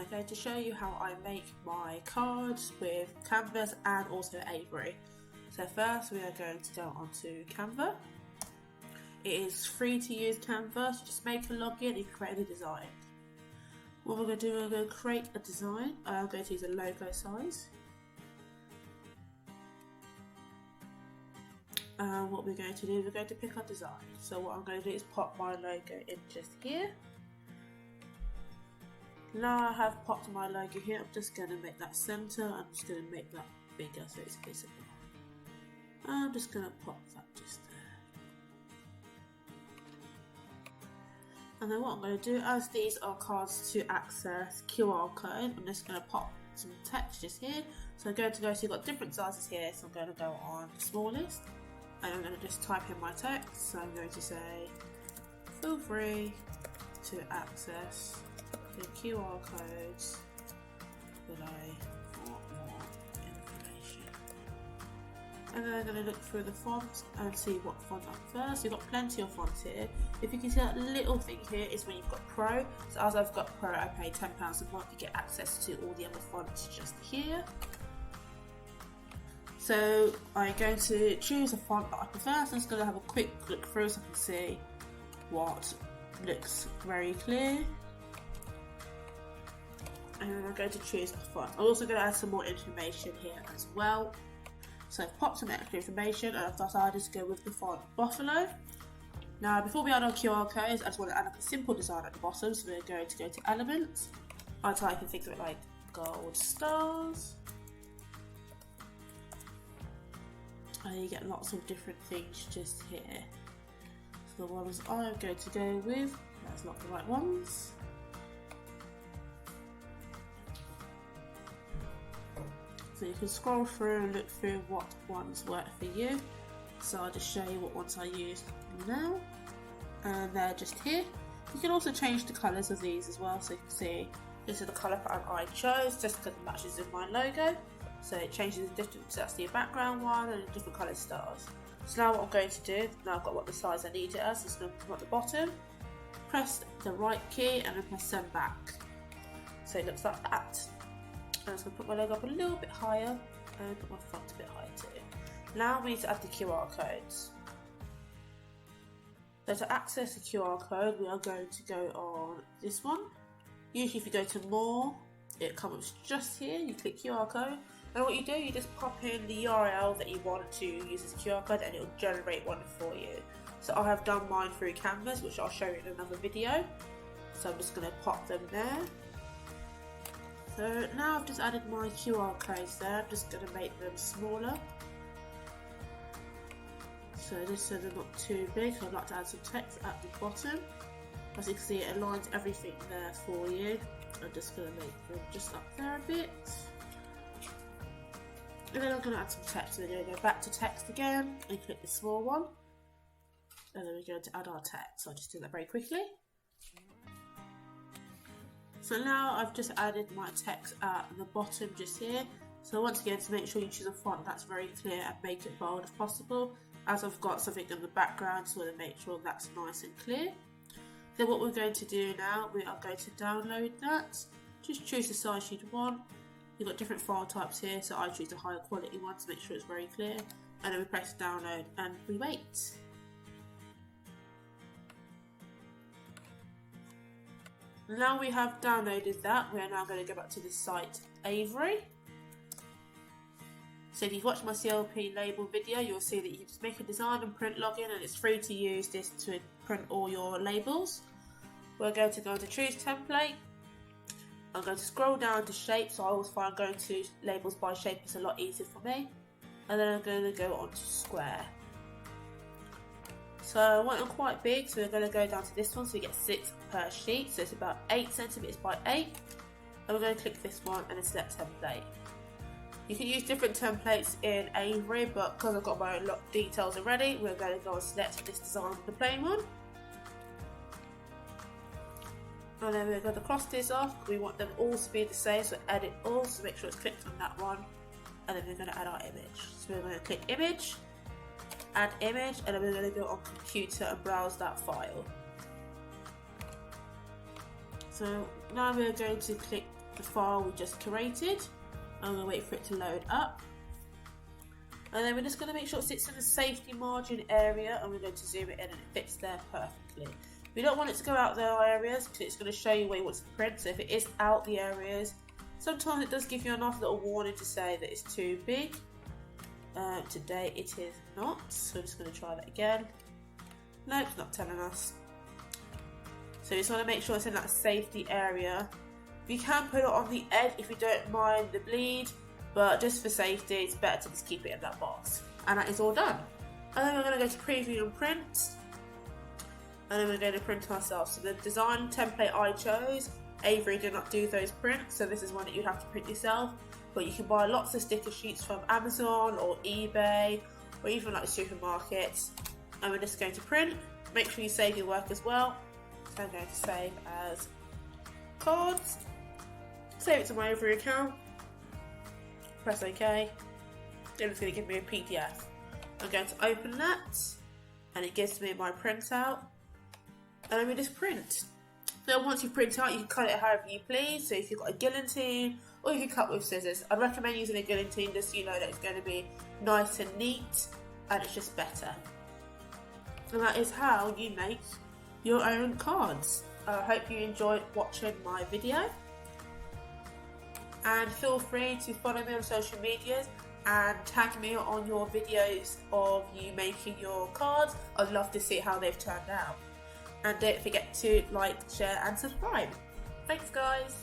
Okay, to show you how I make my cards with Canvas and also Avery. So first we are going to go onto Canva. It is free to use Canvas, just make a login and create a design. What we're going to do, we're going to create a design. I'm going to use a logo size. And what we're going to do, we're going to pick our design. So what I'm going to do is pop my logo in just here. Now I have popped my logo here, I'm just going to make that center. I'm just going to make that bigger so it's visible. I'm just going to pop that just there. And then what I'm going to do, as these are cards to access QR code, I'm just going to pop some text just here. So I'm going to go, so you've got different sizes here, so I'm going to go on the smallest. And I'm going to just type in my text. So I'm going to say, feel free to access the QR codes below for more information. And then I'm going to look through the fonts and see what font up first. You've got plenty of fonts here. If you can see that little thing here is when you've got Pro. So as I've got Pro, I pay £10 a month to get access to all the other fonts just here. So I'm going to choose a font that I prefer. So I'm just going to have a quick look through so I can see what looks very clear. And then I'm going to choose a font. I'm also going to add some more information here as well. So I've popped some extra information and I've decided to go with the font Buffalo. Now before we add our QR codes, I just want to add a simple design at the bottom. So we're going to go to Elements. I type in things like gold stars. And you get lots of different things just here. So the ones I'm going to go with, that's not the right ones. So you can scroll through and look through what ones work for you. So I'll just show you what ones I use now. And they're just here. You can also change the colours of these as well. So you can see this is the colour pattern I chose just because it matches with my logo. So it changes the different, so that's the background one and the different coloured stars. So now what I'm going to do, now I've got what the size I need it as, it's going to come at the bottom. Press the right key and then press send back. So it looks like that. I'm just going to put my logo up a little bit higher and put my font a bit higher too. Now we need to add the QR codes. So to access the QR code, we are going to go on this one. Usually if you go to more, it comes just here, you click QR code. And what you do, you just pop in the URL that you want to use as a QR code and it will generate one for you. So I have done mine through Canvas, which I'll show you in another video. So I'm just going to pop them there. So now I've just added my QR codes there, I'm just going to make them smaller. So just so they're not too big, I'd like to add some text at the bottom. As you can see, it aligns everything there for you. I'm just going to make them just up there a bit. And then I'm going to add some text, and then go back to text again and click the small one. And then we're going to add our text. So I'll just do that very quickly. So now I've just added my text at the bottom just here. So once again, to make sure you choose a font that's very clear and make it bold if possible. As I've got something in the background, so to make sure that's nice and clear. Then what we're going to do now, we are going to download that. Just choose the size you'd want. You've got different file types here, so I choose a higher quality one to make sure it's very clear. And then we press download and we wait. Now we have downloaded that, we are now going to go back to the site Avery. So if you've watched my CLP label video, you'll see that you can just make a design and print login, and it's free to use this to print all your labels. We're going to go into choose template. I'm going to scroll down to shape, so I always find going to labels by shape is a lot easier for me. And then I'm going to go on to square. So I want them quite big, so we're going to go down to this one, so we get 6 per sheet, so it's about 8 centimeters by 8. And we're going to click this one and then select template. You can use different templates in Avery, but because I've got my details already, we're going to go and select this design, the plain one. And then we're going to cross this off. We want them all to be the same, so edit all, so make sure it's clicked on that one. And then we're going to add our image. So we're going to click image, add image, and then we're going to go on computer and browse that file. So now we're going to click the file we just created. I'm going to wait for it to load up. And then we're just going to make sure it sits in the safety margin area, and we're going to zoom it in and it fits there perfectly. We don't want it to go out the areas because it's going to show you where you want to print. So if it is out the areas, sometimes it does give you a nice little warning to say that it's too big. Today it is not, so I'm just going to try that again. No, it's not telling us. So you just want to make sure it's in that safety area. You can put it on the edge if you don't mind the bleed, but just for safety it's better to just keep it in that box. And that is all done. And then we're going to go to preview and print. And then we're going to print ourselves. So the design template I chose, Avery did not do those prints, so this is one that you have to print yourself. But you can buy lots of sticker sheets from Amazon or eBay or even like supermarkets. And we're just going to print. Make sure you save your work as well. So I'm going to save as cards. Save it to my Avery account. Press OK. Then it's going to give me a PDF. I'm going to open that and it gives me my printout. And then we just print. So once you print out, you can cut it however you please. So if you've got a guillotine, or you can cut with scissors. I'd recommend using a guillotine just so you know that it's going to be nice and neat, and it's just better. And that is how you make your own cards. I hope you enjoyed watching my video. And feel free to follow me on social medias and tag me on your videos of you making your cards. I'd love to see how they've turned out. And don't forget to like, share and subscribe. Thanks guys!